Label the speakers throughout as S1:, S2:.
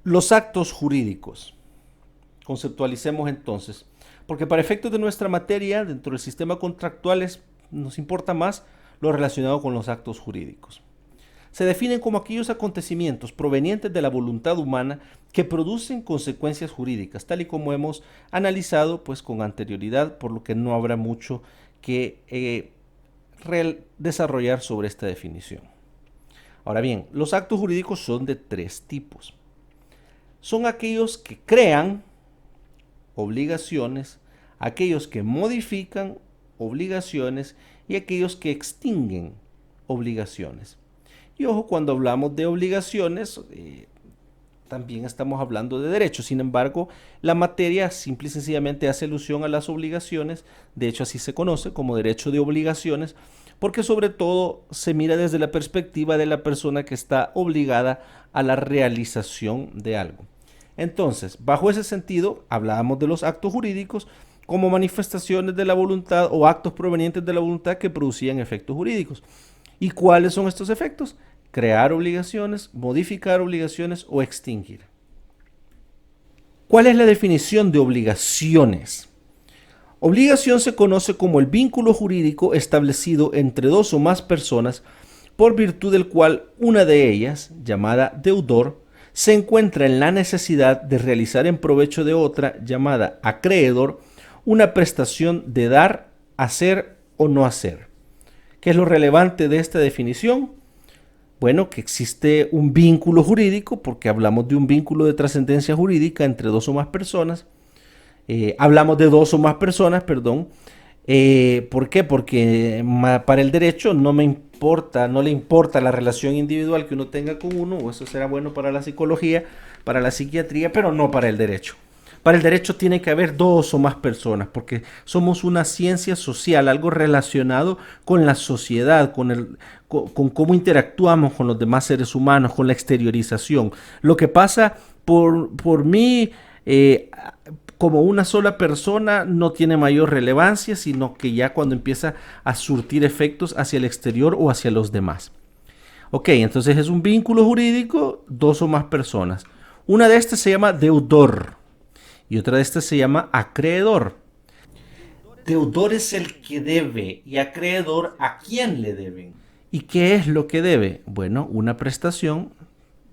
S1: Los actos jurídicos. Conceptualicemos entonces, porque para efectos de nuestra materia, dentro del sistema contractual, nos importa más lo relacionado con los actos jurídicos. Se definen como aquellos acontecimientos provenientes de la voluntad humana que producen consecuencias jurídicas, tal y como hemos analizado pues con anterioridad, por lo que no habrá mucho que desarrollar sobre esta definición. Ahora bien, los actos jurídicos son de tres tipos. Son aquellos que crean obligaciones, aquellos que modifican obligaciones y aquellos que extinguen obligaciones. Y ojo, cuando hablamos de obligaciones, también estamos hablando de derechos. Sin embargo, la materia simple y sencillamente hace alusión a las obligaciones. De hecho, así se conoce como derecho de obligaciones, porque sobre todo se mira desde la perspectiva de la persona que está obligada a la realización de algo. Entonces, bajo ese sentido, hablábamos de los actos jurídicos como manifestaciones de la voluntad o actos provenientes de la voluntad que producían efectos jurídicos. ¿Y cuáles son estos efectos? Crear obligaciones, modificar obligaciones o extinguir. ¿Cuál es la definición de obligaciones? Obligación se conoce como el vínculo jurídico establecido entre dos o más personas por virtud del cual una de ellas, llamada deudor, se encuentra en la necesidad de realizar en provecho de otra, llamada acreedor, una prestación de dar, hacer o no hacer. ¿Qué es lo relevante de esta definición? Bueno, que existe un vínculo jurídico, porque hablamos de un vínculo de trascendencia jurídica entre dos o más personas. Hablamos de dos o más personas, perdón. ¿Por qué? Porque para el derecho no le importa la relación individual que uno tenga con uno, o eso será bueno para la psicología, para la psiquiatría, pero no para el derecho. Para el derecho tiene que haber dos o más personas, porque somos una ciencia social, algo relacionado con la sociedad, con cómo interactuamos con los demás seres humanos, con la exteriorización. Lo que pasa por mí, como una sola persona, no tiene mayor relevancia, sino que ya cuando empieza a surtir efectos hacia el exterior o hacia los demás. Ok, entonces es un vínculo jurídico, dos o más personas. Una de estas se llama deudor y otra de estas se llama acreedor. Deudor es el que debe y acreedor a quién le deben. ¿Y qué es lo que debe? Bueno, una prestación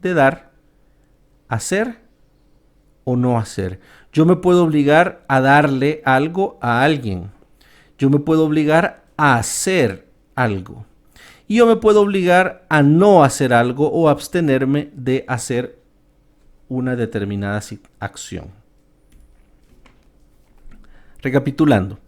S1: de dar, hacer o no hacer. Yo me puedo obligar a darle algo a alguien. Yo me puedo obligar a hacer algo. Y yo me puedo obligar a no hacer algo o abstenerme de hacer una determinada acción. Recapitulando.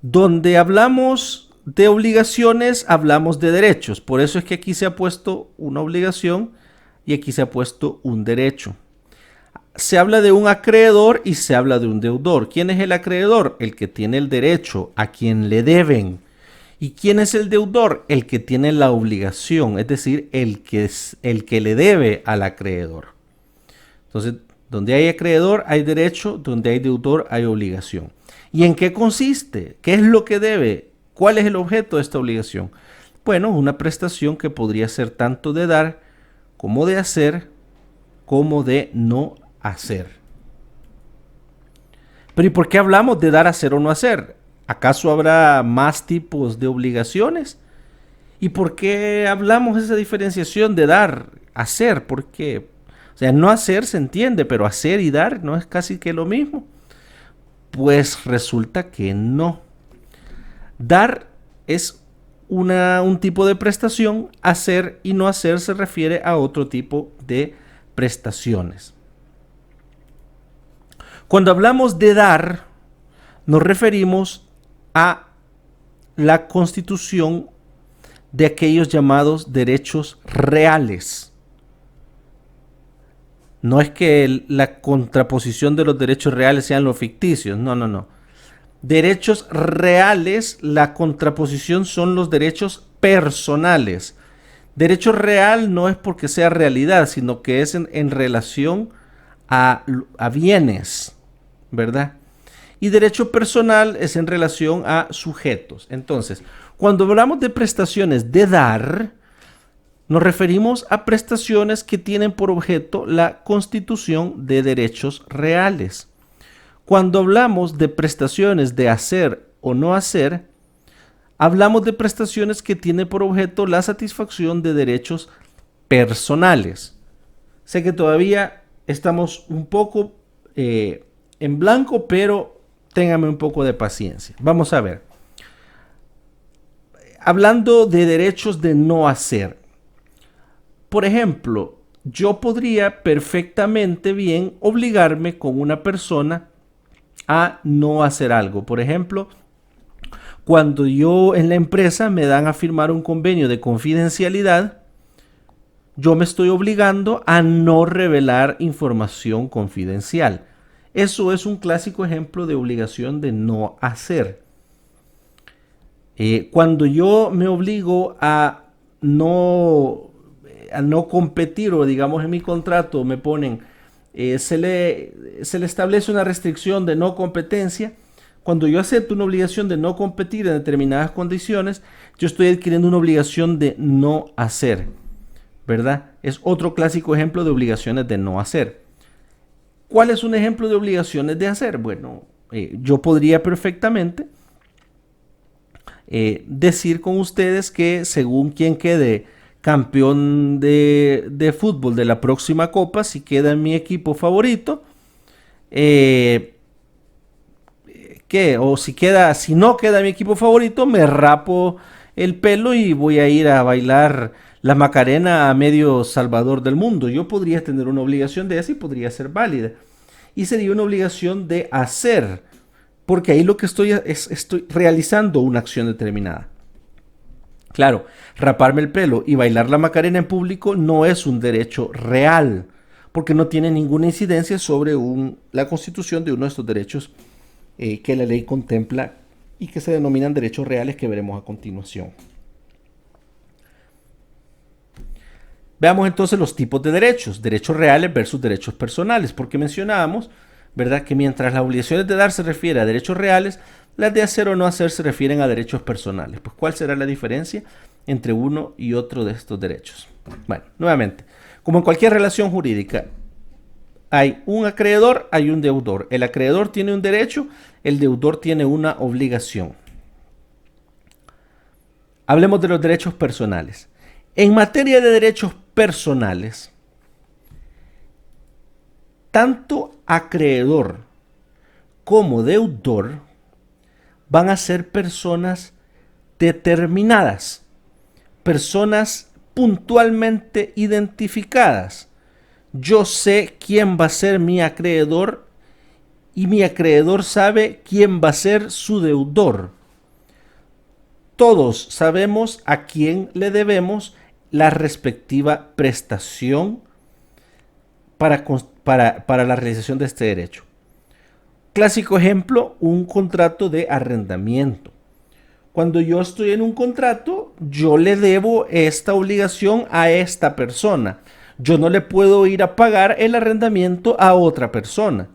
S1: Donde hablamos de obligaciones, hablamos de derechos. Por eso es que aquí se ha puesto una obligación y aquí se ha puesto un derecho. Se habla de un acreedor y se habla de un deudor. ¿Quién es el acreedor? El que tiene el derecho, a quien le deben. ¿Y quién es el deudor? El que tiene la obligación, es decir, el que le debe al acreedor. Entonces, donde hay acreedor hay derecho, donde hay deudor hay obligación. ¿Y en qué consiste? ¿Qué es lo que debe? ¿Cuál es el objeto de esta obligación? Bueno, una prestación que podría ser tanto de dar, como de hacer, como de no hacer. Pero ¿y por qué hablamos de dar, hacer o no hacer? ¿Acaso habrá más tipos de obligaciones? ¿Y por qué hablamos de esa diferenciación de dar, hacer? ¿Por qué? O sea, no hacer se entiende, pero hacer y dar no es casi que lo mismo. Pues resulta que no. Dar es un tipo de prestación, hacer y no hacer se refiere a otro tipo de prestaciones. Cuando hablamos de dar, nos referimos a la constitución de aquellos llamados derechos reales. No es que la contraposición de los derechos reales sean los ficticios, no. Derechos reales, la contraposición son los derechos personales. Derecho real no es porque sea realidad, sino que es en relación a bienes, ¿verdad? Y derecho personal es en relación a sujetos. Entonces, cuando hablamos de prestaciones de dar, Nos referimos a prestaciones que tienen por objeto la constitución de derechos reales. Cuando hablamos de prestaciones de hacer o no hacer, hablamos de prestaciones que tienen por objeto la satisfacción de derechos personales. Sé que todavía estamos un poco en blanco, pero téngame un poco de paciencia. Vamos a ver. Hablando de derechos de no hacer. Por ejemplo, yo podría perfectamente bien obligarme con una persona a no hacer algo. Por ejemplo, cuando yo en la empresa me dan a firmar un convenio de confidencialidad, yo me estoy obligando a no revelar información confidencial. Eso es un clásico ejemplo de obligación de no hacer. Cuando yo me obligo a no competir, o digamos en mi contrato me ponen, se le establece una restricción de no competencia. Cuando yo acepto una obligación de no competir en determinadas condiciones, yo estoy adquiriendo una obligación de no hacer, ¿verdad? Es otro clásico ejemplo de obligaciones de no hacer. ¿Cuál es un ejemplo de obligaciones de hacer? Bueno, yo podría perfectamente decir con ustedes que según quien quede campeón de fútbol de la próxima copa, si queda en mi equipo favorito, si no queda en mi equipo favorito, me rapo el pelo y voy a ir a bailar la Macarena a medio Salvador del mundo. Yo podría tener una obligación de esa y podría ser válida. Y sería una obligación de hacer, porque ahí lo que estoy realizando una acción determinada. Claro, raparme el pelo y bailar la Macarena en público no es un derecho real, porque no tiene ninguna incidencia sobre la constitución de uno de estos derechos que la ley contempla y que se denominan derechos reales, que veremos a continuación. Veamos entonces los tipos de derechos reales versus derechos personales, porque mencionábamos, ¿verdad?, que mientras las obligaciones de dar se refiere a derechos reales, las de hacer o no hacer se refieren a derechos personales. Pues, ¿cuál será la diferencia entre uno y otro de estos derechos? Bueno, nuevamente, como en cualquier relación jurídica, hay un acreedor, hay un deudor. El acreedor tiene un derecho, el deudor tiene una obligación. Hablemos de los derechos personales. En materia de derechos personales, tanto acreedor como deudor van a ser personas determinadas, personas puntualmente identificadas. Yo sé quién va a ser mi acreedor y mi acreedor sabe quién va a ser su deudor. Todos sabemos a quién le debemos la respectiva prestación para la realización de este derecho. Clásico ejemplo, un contrato de arrendamiento. Cuando yo estoy en un contrato, yo le debo esta obligación a esta persona. Yo no le puedo ir a pagar el arrendamiento a otra persona.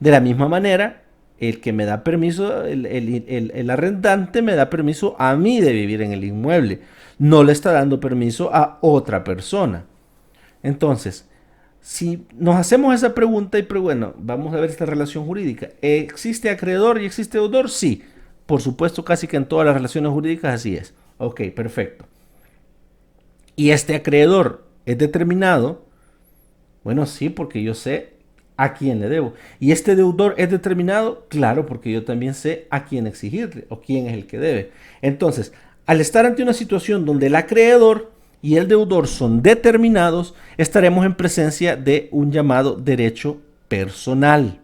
S1: De la misma manera, el que me da permiso, el arrendante me da permiso a mí de vivir en el inmueble. No le está dando permiso a otra persona. Entonces, si nos hacemos esa pregunta bueno, vamos a ver esta relación jurídica. ¿Existe acreedor y existe deudor? Sí, por supuesto, casi que en todas las relaciones jurídicas así es. Ok, perfecto. ¿Y este acreedor es determinado? Bueno, sí, porque yo sé a quién le debo. ¿Y este deudor es determinado? Claro, porque yo también sé a quién exigirle o quién es el que debe. Entonces, al estar ante una situación donde el acreedor y el deudor son determinados, estaremos en presencia de un llamado derecho personal.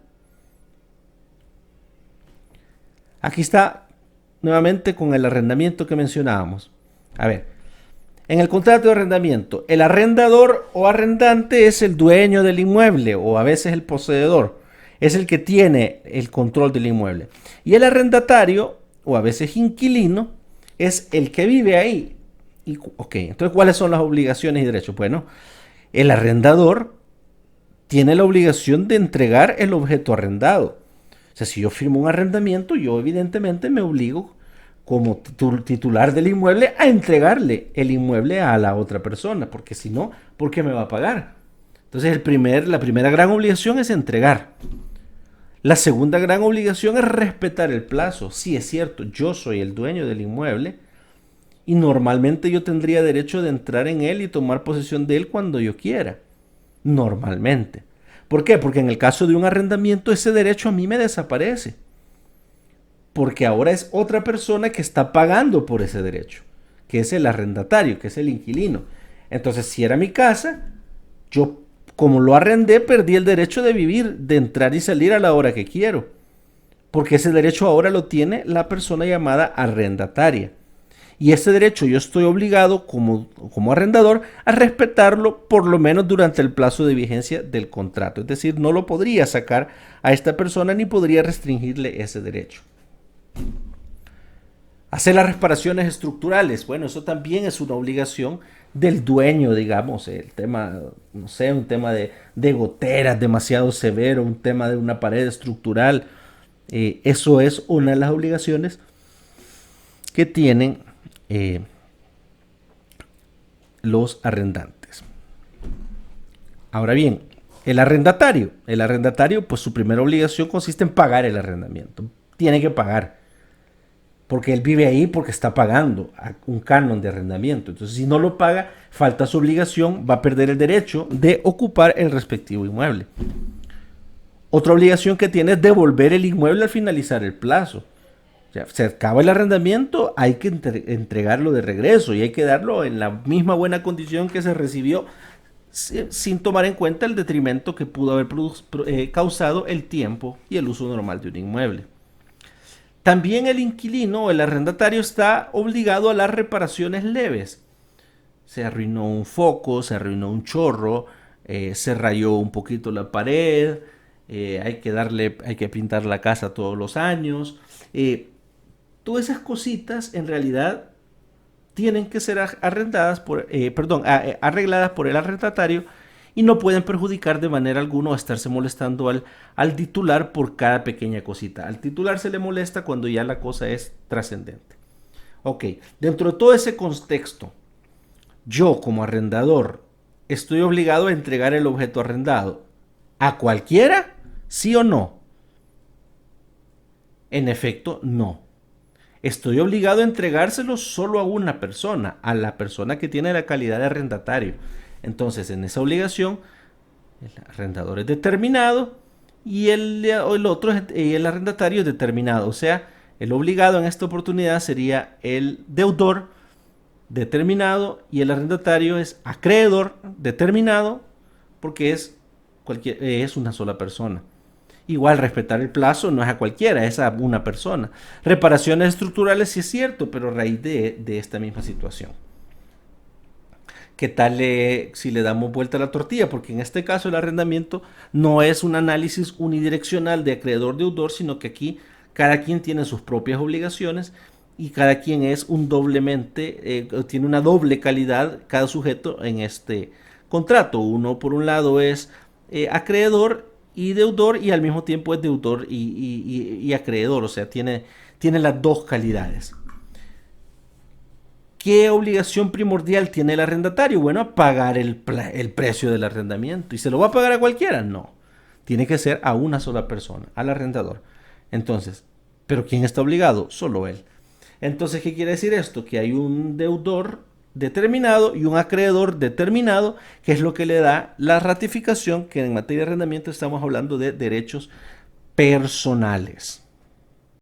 S1: Aquí está nuevamente con el arrendamiento que mencionábamos. A ver, en el contrato de arrendamiento, el arrendador o arrendante es el dueño del inmueble o a veces el poseedor, es el que tiene el control del inmueble. Y el arrendatario o a veces inquilino es el que vive ahí. Entonces, ¿cuáles son las obligaciones y derechos? Bueno, el arrendador tiene la obligación de entregar el objeto arrendado. O sea, si yo firmo un arrendamiento, yo evidentemente me obligo como titular del inmueble a entregarle el inmueble a la otra persona, porque si no, ¿por qué me va a pagar? Entonces la primera gran obligación es entregar. La segunda gran obligación es respetar el plazo. Sí, es cierto, yo soy el dueño del inmueble y normalmente yo tendría derecho de entrar en él y tomar posesión de él cuando yo quiera. Normalmente. ¿Por qué? Porque en el caso de un arrendamiento ese derecho a mí me desaparece. Porque ahora es otra persona que está pagando por ese derecho, que es el arrendatario, que es el inquilino. Entonces, si era mi casa, yo, como lo arrendé, perdí el derecho de vivir, de entrar y salir a la hora que quiero. Porque ese derecho ahora lo tiene la persona llamada arrendataria. Y ese derecho yo estoy obligado como arrendador a respetarlo por lo menos durante el plazo de vigencia del contrato. Es decir, no lo podría sacar a esta persona ni podría restringirle ese derecho. Hacer las reparaciones estructurales, bueno, eso también es una obligación del dueño, digamos, el tema, no sé, un tema de goteras demasiado severo, un tema de una pared estructural, eso es una de las obligaciones que tienen los arrendantes. Ahora bien, el arrendatario, pues su primera obligación consiste en pagar el arrendamiento, tiene que pagar. Porque él vive ahí porque está pagando un canon de arrendamiento. Entonces, si no lo paga, falta su obligación, va a perder el derecho de ocupar el respectivo inmueble. Otra obligación que tiene es devolver el inmueble al finalizar el plazo. O sea, se acaba el arrendamiento, hay que entregarlo de regreso y hay que darlo en la misma buena condición que se recibió, sin tomar en cuenta el detrimento que pudo haber causado el tiempo y el uso normal de un inmueble. También el inquilino o el arrendatario está obligado a las reparaciones leves. Se arruinó un foco, se arruinó un chorro, se rayó un poquito la pared, hay que pintar la casa todos los años. Todas esas cositas en realidad tienen que ser arregladas por el arrendatario y no pueden perjudicar de manera alguna o estarse molestando al titular por cada pequeña cosita. Al titular se le molesta cuando ya la cosa es trascendente. Ok, dentro de todo ese contexto, yo como arrendador estoy obligado a entregar el objeto arrendado a cualquiera, ¿sí o no? En efecto, no. Estoy obligado a entregárselo solo a una persona, a la persona que tiene la calidad de arrendatario. Entonces, en esa obligación, el arrendador es determinado y el arrendatario es determinado. O sea, el obligado en esta oportunidad sería el deudor determinado y el arrendatario es acreedor determinado porque es una sola persona. Igual respetar el plazo no es a cualquiera, es a una persona. Reparaciones estructurales sí es cierto, pero a raíz de esta misma situación. ¿Qué tal si le damos vuelta a la tortilla? Porque en este caso el arrendamiento no es un análisis unidireccional de acreedor-deudor, sino que aquí cada quien tiene sus propias obligaciones y cada quien es tiene una doble calidad cada sujeto en este contrato. Uno por un lado es acreedor y deudor y al mismo tiempo es deudor y acreedor, o sea, tiene las dos calidades. ¿Qué obligación primordial tiene el arrendatario? Bueno, pagar el precio del arrendamiento. ¿Y se lo va a pagar a cualquiera? No. Tiene que ser a una sola persona, al arrendador. Entonces, ¿pero quién está obligado? Solo él. Entonces, ¿qué quiere decir esto? Que hay un deudor determinado y un acreedor determinado, que es lo que le da la ratificación, que en materia de arrendamiento estamos hablando de derechos personales.